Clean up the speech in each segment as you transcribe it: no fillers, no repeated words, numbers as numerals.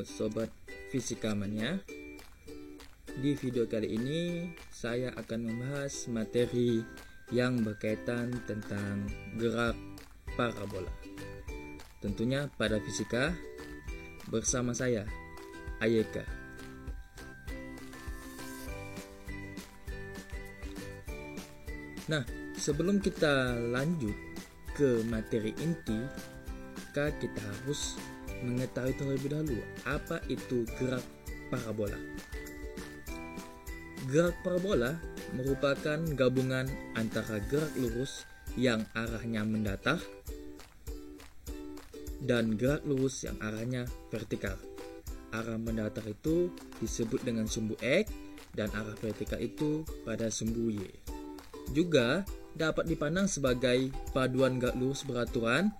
Halo Sobat Fisika Mania. Di video kali ini saya akan membahas materi yang berkaitan tentang gerak parabola. Tentunya pada fisika bersama saya, Ayeka. Nah, sebelum kita lanjut ke materi inti, kita harus mengetahui terlebih dahulu apa itu gerak parabola. Gerak parabola merupakan gabungan antara gerak lurus yang arahnya mendatar dan gerak lurus yang arahnya vertikal. Arah mendatar itu disebut dengan sumbu X dan arah vertikal itu pada sumbu Y. Juga dapat dipandang sebagai paduan gerak lurus beraturan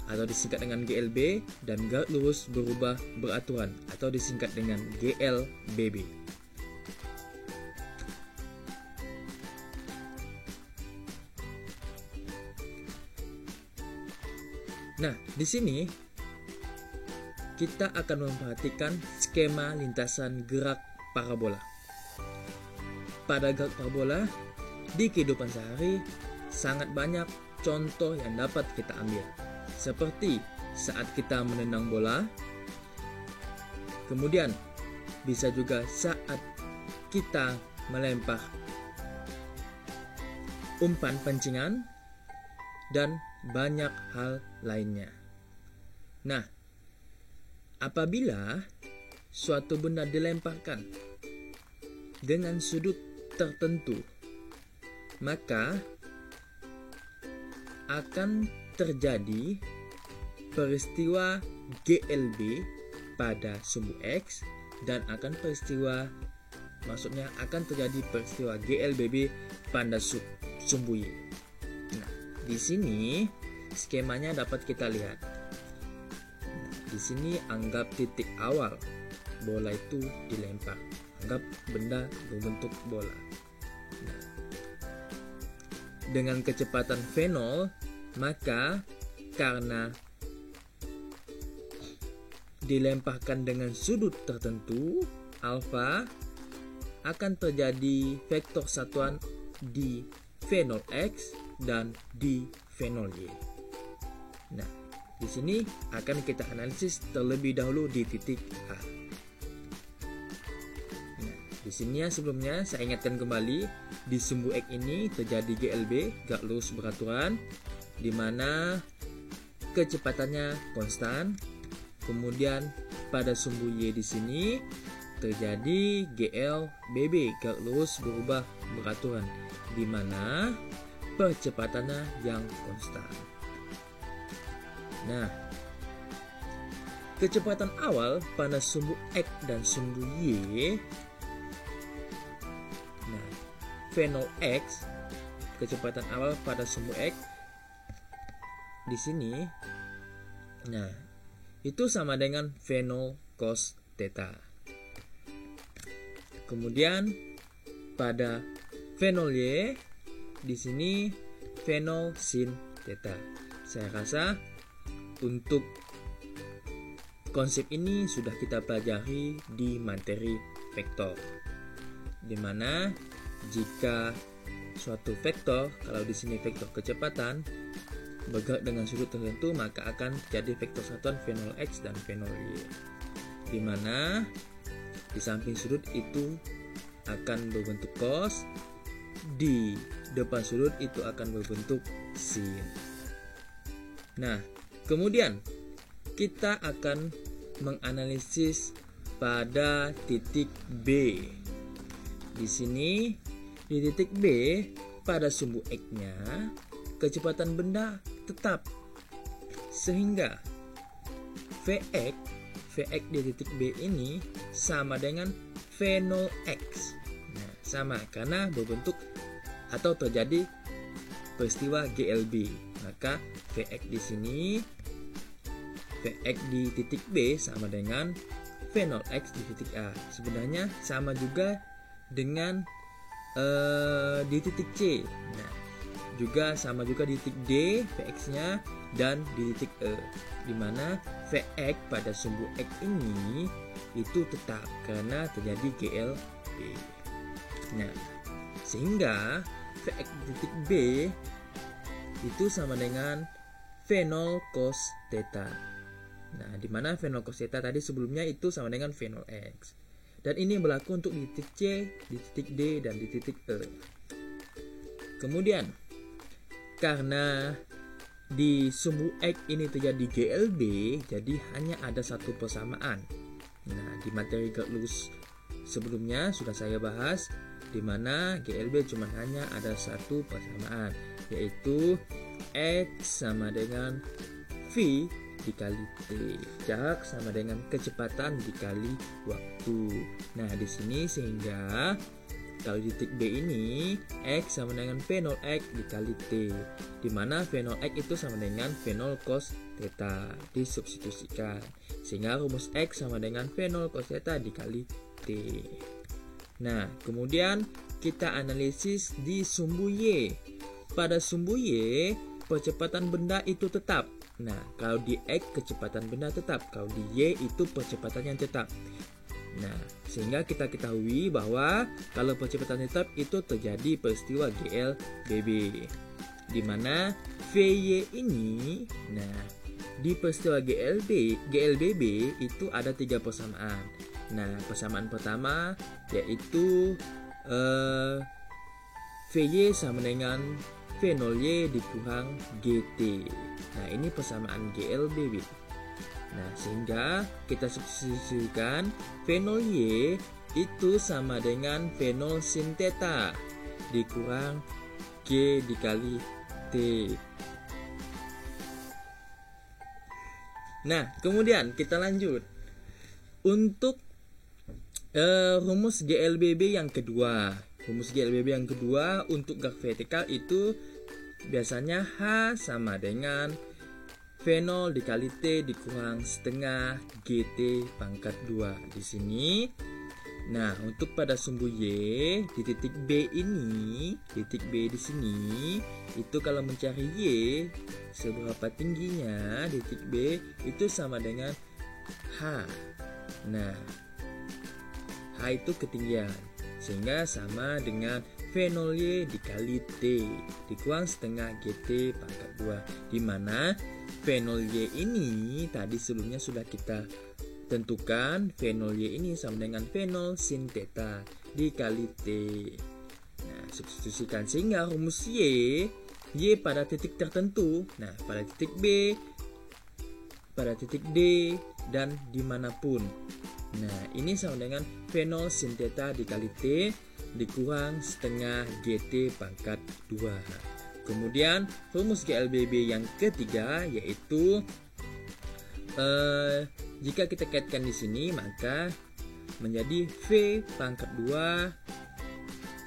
atau disingkat dengan GLB dan gerak lurus berubah beraturan atau disingkat dengan GLBB. Nah, di sini kita akan memperhatikan skema lintasan gerak parabola. Pada gerak parabola di kehidupan sehari sangat banyak contoh yang dapat kita ambil. Seperti saat kita menendang bola, kemudian bisa juga saat kita melempar umpan pancingan, dan banyak hal lainnya. Nah, apabila suatu benda dilemparkan dengan sudut tertentu, maka akan terjadi peristiwa GLB pada sumbu X dan akan terjadi peristiwa GLBB pada sumbu Y. Nah, di sini skemanya dapat kita lihat. Nah, di sini anggap titik awal bola itu dilempar. Anggap benda berbentuk bola. Nah, dengan kecepatan V0, maka karena dilemparkan dengan sudut tertentu alfa, akan terjadi vektor satuan di V0x dan di V0y. Nah, di sini akan kita analisis terlebih dahulu di titik A. Nah, di sini sebelumnya saya ingatkan kembali, di sumbu X ini terjadi GLB, gerak lurus beraturan, di mana kecepatannya konstan. Kemudian pada sumbu Y di sini terjadi GLBB, gerak lurus berubah beraturan, di mana percepatannya yang konstan. Nah, kecepatan awal pada sumbu X dan sumbu Y, nah, V0x, kecepatan awal pada sumbu X di sini, nah, itu sama dengan V0 cos theta. Kemudian pada V0y di sini V0 sin theta. Saya rasa untuk konsep ini sudah kita pelajari di materi vektor, di mana jika suatu vektor, kalau di sini vektor kecepatan bergerak dengan sudut tertentu, maka akan terjadi vektor satuan V0x dan V0y, di mana di samping sudut itu akan berbentuk cos, di depan sudut itu akan berbentuk sin. Nah, kemudian kita akan menganalisis pada titik B. Di sini di titik B pada sumbu X-nya kecepatan benda tetap, sehingga Vx di titik B ini sama dengan V0x. Nah, sama karena berbentuk atau terjadi peristiwa GLB. Maka Vx di sini, Vx di titik B sama dengan V0x di titik A. Sebenarnya sama juga dengan di titik C. Nah, juga sama juga di titik D, Vx nya dan di titik E, di mana Vx pada sumbu X ini itu tetap karena terjadi GLB. Nah, sehingga Vx di titik B itu sama dengan V0 cos theta. Nah, di mana V0 cos theta tadi sebelumnya itu sama dengan V0 X. Dan ini berlaku untuk di titik C, di titik D, dan di titik E. Kemudian, karena di sumbu X ini terjadi GLB, jadi hanya ada satu persamaan. Nah, di materi kalkulus sebelumnya sudah saya bahas, di mana GLB cuma hanya ada satu persamaan, yaitu X sama dengan V dikali T, jarak sama dengan kecepatan dikali waktu. Nah, di sini sehingga kalau di titik B ini X sama dengan V0X dikali T, di mana V0X itu sama dengan V0 cos theta, disubstitusikan sehingga rumus X sama dengan V0 cos theta dikali T. Nah, kemudian kita analisis di sumbu Y. Pada sumbu Y, percepatan benda itu tetap. Nah, kalau di X kecepatan benda tetap, kalau di Y itu percepatan yang tetap. Nah, sehingga kita ketahui bahwa kalau percepatan tetap itu terjadi peristiwa GLBB, di mana VY ini, nah di peristiwa GLBB itu ada 3 persamaan. Nah, persamaan pertama yaitu VY sama dengan V0Y dikurang GT. Nah, ini persamaan GLBB. Nah, sehingga kita substitusikan V0Y itu sama dengan V0 sin theta dikurang G dikali T. Nah, kemudian kita lanjut. Untuk rumus GLBB yang kedua. Rumus GLBB yang kedua untuk graf vertikal itu biasanya H sama dengan V0 dikali T dikurang setengah GT pangkat 2 di sini. Nah, untuk pada sumbu Y di titik B ini, titik B di sini itu kalau mencari Y seberapa tingginya di titik B itu sama dengan H. Nah, H itu ketinggian sehingga sama dengan V0Y dikali T dikurang setengah GT pangkat 2, di mana V0Y ini tadi sebelumnya sudah kita tentukan. V0Y ini sama dengan V0 sin theta dikali T. Nah, substitusikan sehingga rumus Y pada titik tertentu, nah pada titik B, pada titik D, dan dimanapun. Nah, ini sama dengan V0 sin theta dikali T dikurang setengah GT pangkat 2. Kemudian rumus GLBB yang ketiga yaitu jika kita kaitkan di sini maka menjadi V pangkat 2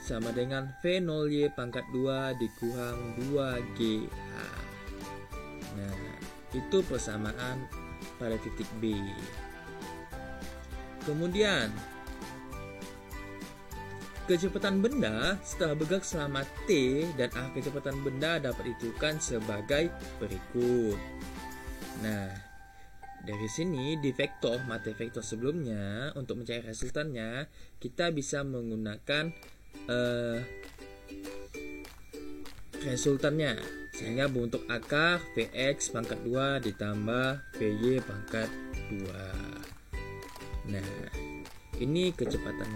sama dengan V0Y pangkat 2 dikurang 2GH. Nah, itu persamaan pada titik B. Kemudian kecepatan benda setelah bergerak selama T dan arah kecepatan benda dapat ditentukan sebagai berikut. Nah, dari sini di vektor, materi vektor sebelumnya, untuk mencari resultannya, kita bisa menggunakan resultannya. Sehingga bentuk akar Vx pangkat 2 ditambah Vy pangkat 2. Nah, ini kecepatan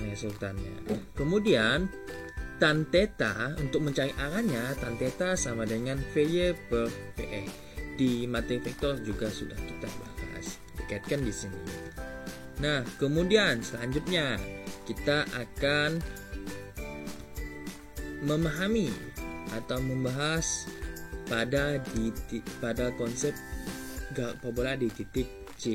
resultannya. Kemudian tan theta untuk mencari arahnya, tan theta sama dengan Vy per Vx. Di materi vektor juga sudah kita bahas, dikaitkan di sini. Nah, kemudian selanjutnya kita akan memahami atau membahas pada konsep parabola di titik C.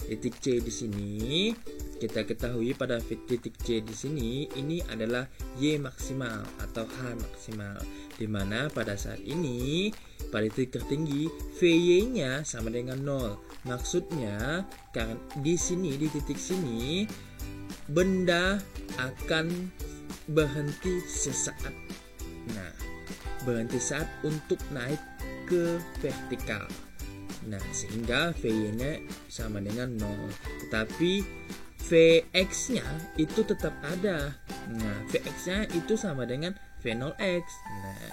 Titik C di sini kita ketahui pada titik C di sini ini adalah Y maksimal atau H maksimal, di mana pada saat ini pada titik tertinggi Vy-nya sama dengan 0. Maksudnya karena di sini di titik sini benda akan berhenti sesaat. Nah, berhenti saat untuk naik ke vertikal. Nah, sehingga VY-nya sama dengan 0. Tetapi Vx-nya itu tetap ada. Nah, Vx-nya itu sama dengan V0x. Nah,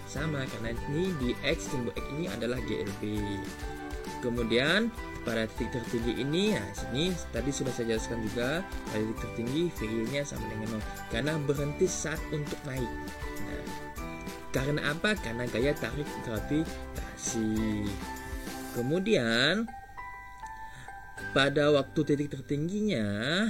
sama karena ini di X, simbol X ini adalah GLB. Kemudian pada titik tertinggi ini, nah sini tadi sudah saya jelaskan juga, pada titik tertinggi VY-nya sama dengan 0 karena berhenti saat untuk naik. Nah, karena apa? Karena gaya tarik gravitasi. Kemudian pada waktu titik tertingginya,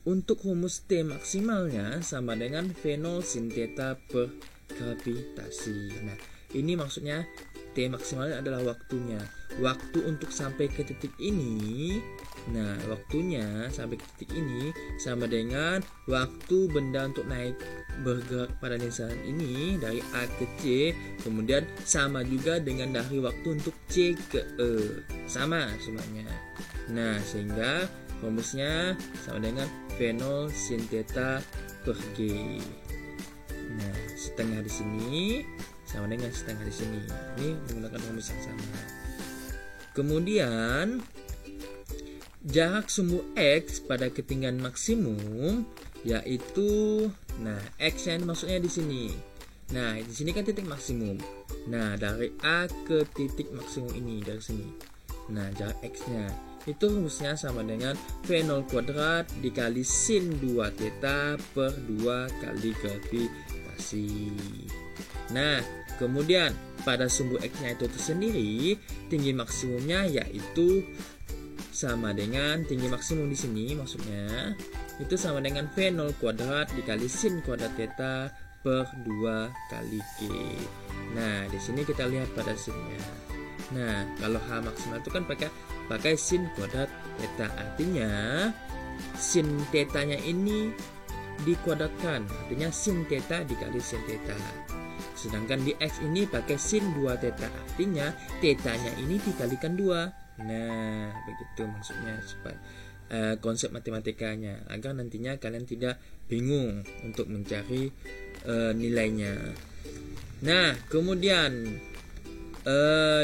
untuk rumus T maksimalnya sama dengan V0 sin theta per gravitasi. Nah, ini maksudnya T maksimalnya adalah waktunya. Waktu untuk sampai ke titik ini, nah waktunya sampai ke titik ini sama dengan waktu benda untuk naik bergerak pada lingkaran ini dari A ke C, kemudian sama juga dengan dari waktu untuk C ke E, sama semuanya. Nah, sehingga rumusnya sama dengan V0 sin theta per G. Nah, setengah di sini sama dengan setengah di sini. Ini menggunakan rumus yang sama. Kemudian jarak sumbu X pada ketinggian maksimum yaitu, nah X-nya maksudnya di sini. Nah, di sini kan titik maksimum. Nah, dari A ke titik maksimum ini dari sini. Nah, jarak X-nya itu rumusnya sama dengan V0 kuadrat dikali sin 2 theta per 2 kali gravitasi. Nah, kemudian pada sumbu X-nya itu tersendiri, tinggi maksimumnya yaitu sama dengan tinggi maksimum di sini, maksudnya itu sama dengan V0 kuadrat dikali sin kuadrat theta per 2 kali G. Nah, di sini kita lihat pada sinnya. Nah, kalau H maksimal itu kan pakai sin kuadrat theta, artinya sin theta-nya ini dikuadratkan, artinya sin theta dikali sin theta. Sedangkan di X ini pakai sin 2 theta, artinya theta-nya ini dikalikan 2. Nah, begitu maksudnya supaya konsep matematikanya, agar nantinya kalian tidak bingung untuk mencari nilainya. Nah, kemudian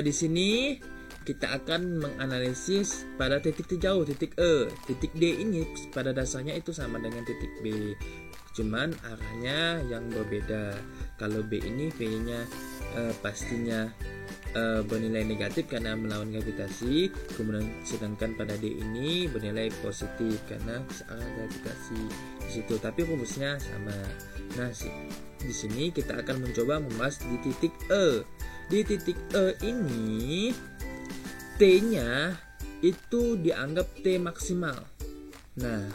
di sini kita akan menganalisis pada titik terjauh, titik E. Titik D ini pada dasarnya itu sama dengan titik B, cuman arahnya yang berbeda. Kalau B ini V-nya pastinya bernilai negatif karena melawan gravitasi, kemudian sedangkan pada D ini bernilai positif karena searah gravitasi di situ. Tapi rumusnya sama. Nah, di sini kita akan mencoba membahas di titik E. Di titik E ini T-nya itu dianggap T maksimal. Nah,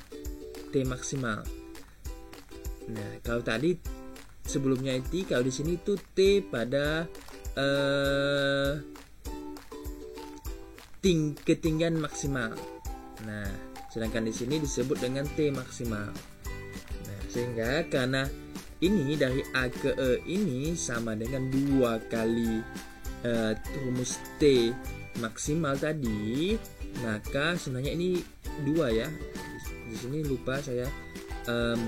T maksimal. Nah, kalau tadi sebelumnya itu, kalau di sini itu T pada ketinggian maksimal. Nah, sedangkan di sini disebut dengan T maksimal. Nah, sehingga karena ini dari A ke E ini sama dengan 2 kali rumus T maksimal tadi, maka sebenarnya ini 2 ya. Di sini lupa saya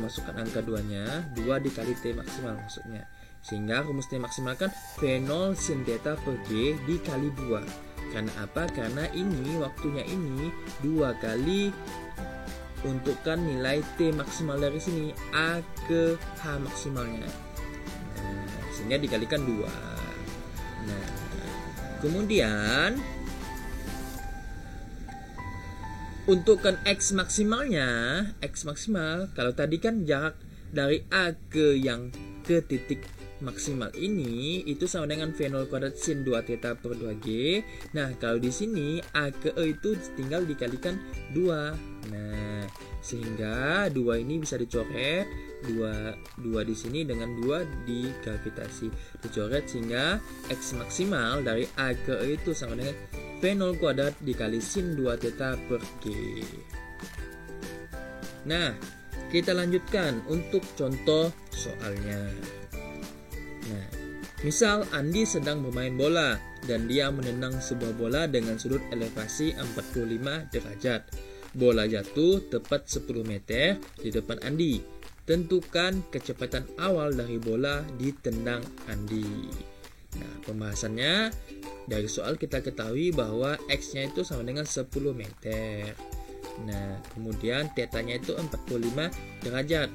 masukkan angka 2-nya, 2 dikali T maksimal maksudnya. Sehingga rumus T maksimal kan V0 sin theta per G dikali 2. Karena apa? Karena ini waktunya ini 2 kali untukkan nilai T maksimal dari sini A ke H maksimalnya. Nah, sehingga dikalikan 2. Nah, kemudian untukkan X maksimalnya, X maksimal kalau tadi kan jarak dari A ke yang ke titik maksimal ini itu sama dengan V0 kuadrat sin 2 theta per 2G. Nah, kalau di sini A ke E itu tinggal dikalikan 2. Nah, sehingga 2 ini bisa dicoret, 2 di sini dengan 2 di gravitasi dicoret, sehingga X maksimal dari A ke E itu sama dengan V0 kuadrat dikali sin 2 theta per G. Nah, kita lanjutkan untuk contoh soalnya. Nah, misal Andi sedang bermain bola dan dia menendang sebuah bola dengan sudut elevasi 45 derajat. Bola jatuh tepat 10 meter di depan Andi. Tentukan kecepatan awal dari bola ditendang Andi. Nah, pembahasannya dari soal kita ketahui bahwa X-nya itu sama dengan 10 meter. Nah, kemudian θ-nya itu 45 derajat.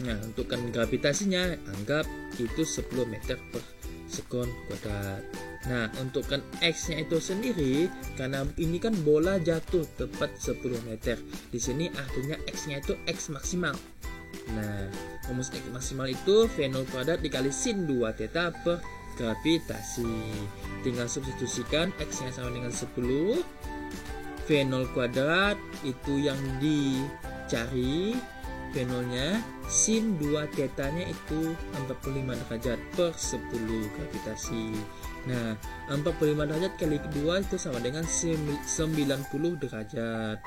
Nah, untuk gravitasinya anggap itu 10 meter per sekon kuadrat. Nah, untuk X-nya itu sendiri, karena ini kan bola jatuh tepat 10 meter. Di sini artinya X-nya itu X maksimal. Nah, rumus X maksimal itu V0 kuadrat dikali sin 2θ per gravitasi. Tinggal substitusikan X-nya sama dengan 10. V0 kuadrat itu yang dicari, V0-nya, sin 2θ-nya itu 45 derajat per 10 gravitasi. Nah, 45 derajat kali 2 itu sama dengan 90 derajat.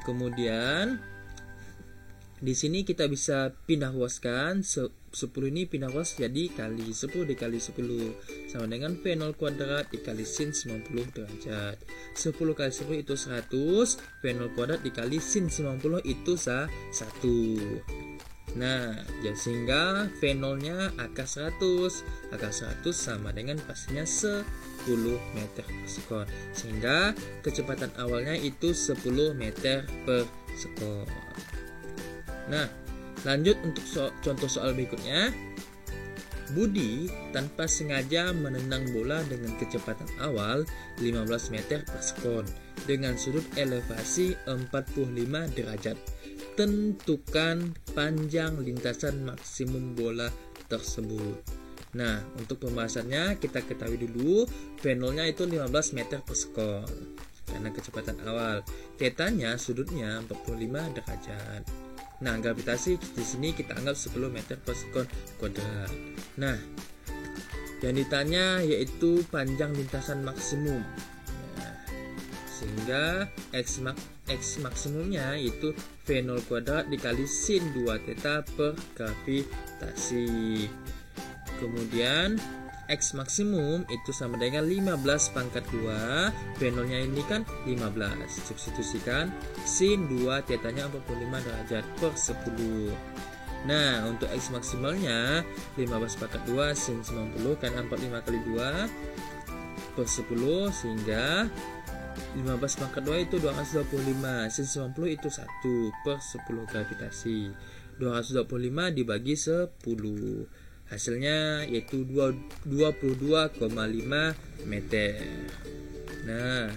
Kemudian di sini kita bisa pindah ruaskan 10 ini pindah ruas jadi kali 10 dikali 10 sama dengan V0 kuadrat dikali sin 90 derajat. 10 kali 10 itu 100, V0 kuadrat dikali sin 90 itu 1. Nah, ya sehingga V0-nya akar 100. Akar 100 sama dengan pastinya 10 meter per sekon. Sehingga kecepatan awalnya itu 10 meter per sekon. Nah, lanjut untuk contoh soal berikutnya. Budi tanpa sengaja menendang bola dengan kecepatan awal 15 meter per sekon dengan sudut elevasi 45 derajat. Tentukan panjang lintasan maksimum bola tersebut. Nah, untuk pembahasannya kita ketahui dulu V0-nya itu 15 meter per sekon karena kecepatan awal. Θ-nya sudutnya 45 derajat. Nah, gravitasi di sini kita anggap 10 meter per sekon kuadrat. Nah, yang ditanya yaitu panjang lintasan maksimum. Nah, sehingga X maksimumnya itu V0 kuadrat dikali sin 2θ per gravitasi. Kemudian X maksimum itu sama dengan 15 pangkat 2. V0-nya ini kan 15. Substitusikan sin 2 θ-nya 45 derajat per 10. Nah, untuk X maksimalnya 15 pangkat 2 sin 90 kan 45 kali 2 per 10 sehingga 15 pangkat 2 itu 225. Sin 90 itu 1 per 10 gravitasi. 225 dibagi 10. Hasilnya yaitu 22,5 meter. Nah,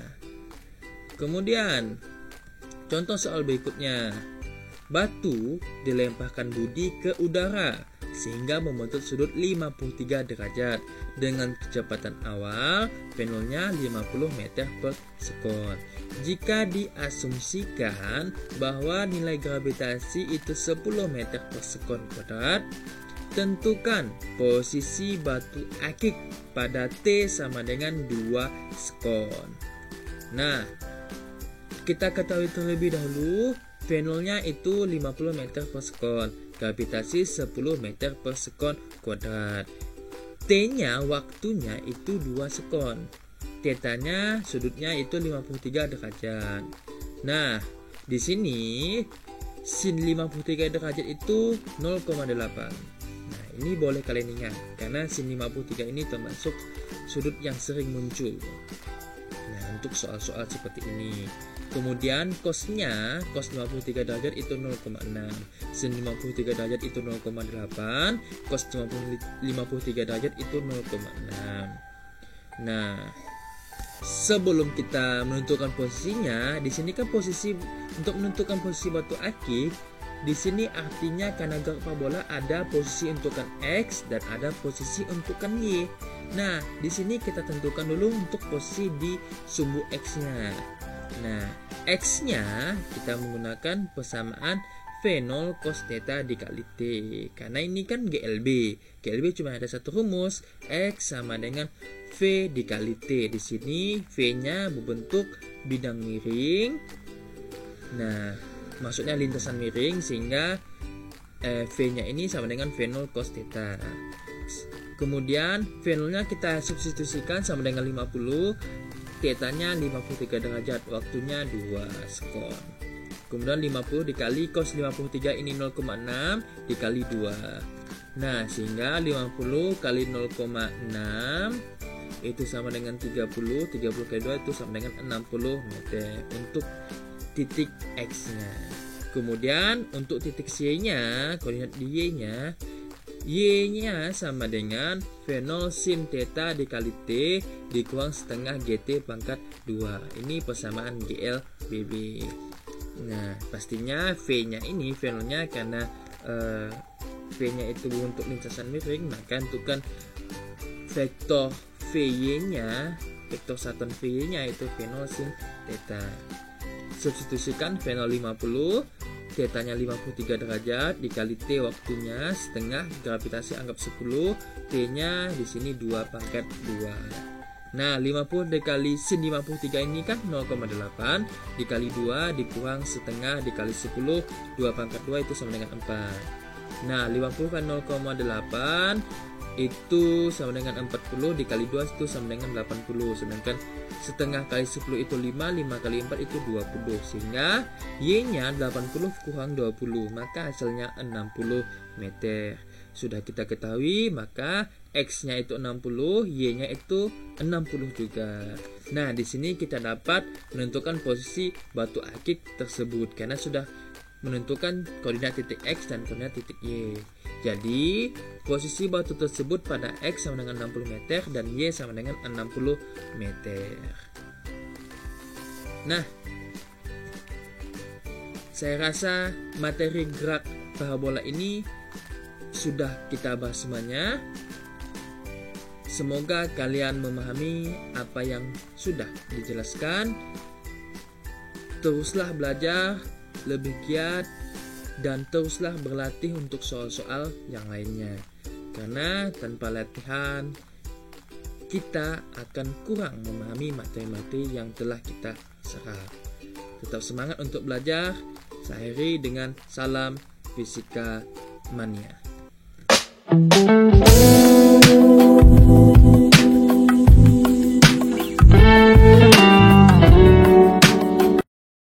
kemudian contoh soal berikutnya. Batu dilemparkan Budi ke udara sehingga membentuk sudut 53 derajat dengan kecepatan awal V0-nya 50 meter per sekon. Jika diasumsikan bahwa nilai gravitasi itu 10 meter per sekon kuadrat, tentukan posisi batu akik pada T sama dengan 2 sekon. Nah, kita ketahui terlebih dahulu V0-nya itu 50 meter per sekon, gravitasi 10 meter per sekon kuadrat. T-nya waktunya itu 2 sekon. Θ-nya sudutnya itu 53 derajat. Nah, di sini sin 53 derajat itu 0,8. Nah, ini boleh kalian ingat karena sin 53 ini termasuk sudut yang sering muncul. Nah, untuk soal-soal seperti ini. Kemudian cosnya, cos 53 derajat itu 0,6, sin 53 derajat itu 0,8, cos 53 derajat itu 0,6. Nah, sebelum kita menentukan posisinya, di sini kan posisi untuk menentukan posisi batu akik, di sini artinya karena garis parabola ada posisi untukan X dan ada posisi untukan Y. Nah, di sini kita tentukan dulu untuk posisi di sumbu X-nya. Nah, X-nya kita menggunakan persamaan V0 cos θ dikali T. Karena ini kan GLB. GLB cuma ada satu rumus, X sama dengan V dikali T. Di sini V-nya berbentuk bidang miring. Nah, maksudnya lintasan miring sehingga V-nya ini sama dengan V0 cos θ. Kemudian V0-nya kita substitusikan sama dengan 50, θ-nya 53 derajat, waktunya 2 sekon. Kemudian 50 dikali cos 53 ini 0,6 dikali 2. Nah, sehingga 50 kali 0,6 itu sama dengan 30. 30 kali 2 itu sama dengan 60 meter untuk titik X-nya. Kemudian untuk titik Y-nya, koordinat di Y-nya, Y-nya sama dengan V0 sin theta dikali T dikurang setengah GT pangkat 2. Ini persamaan GLBB. Nah, pastinya V-nya ini, V0-nya karena V-nya itu untuk lintasan miring, maka tentukan vektor VY-nya, vektor satuan VY-nya itu V0 sin theta. Substitusikan V0 50, theta-nya 53 derajat dikali T waktunya setengah, gravitasi anggap 10, T-nya di sini 2 pangkat 2. Nah, 50 dikali sin 53 ini kan 0,8 dikali 2 dikurang setengah dikali 10, 2 pangkat 2 itu sama dengan 4. Nah, 50 kan 0,8 itu sama dengan 40 dikali 2 itu sama dengan 80. Sedangkan setengah kali 10 itu 5, 5 kali 4 itu 20. Sehingga Y-nya 80 kurang 20, maka hasilnya 60 meter. Sudah kita ketahui, maka X-nya itu 60, Y-nya itu 60 juga. Nah, di sini kita dapat menentukan posisi batu akik tersebut karena sudah menentukan koordinat titik X dan koordinat titik Y. Jadi, posisi batu tersebut pada X sama dengan 60 meter dan Y sama dengan 60 meter. Nah, saya rasa materi gerak parabola ini sudah kita bahas semuanya. Semoga kalian memahami apa yang sudah dijelaskan. Teruslah belajar lebih giat dan teruslah berlatih untuk soal-soal yang lainnya. Karena tanpa latihan kita akan kurang memahami materi-materi yang telah kita serap. Tetap semangat untuk belajar. Saya akhiri dengan salam Fisika Mania.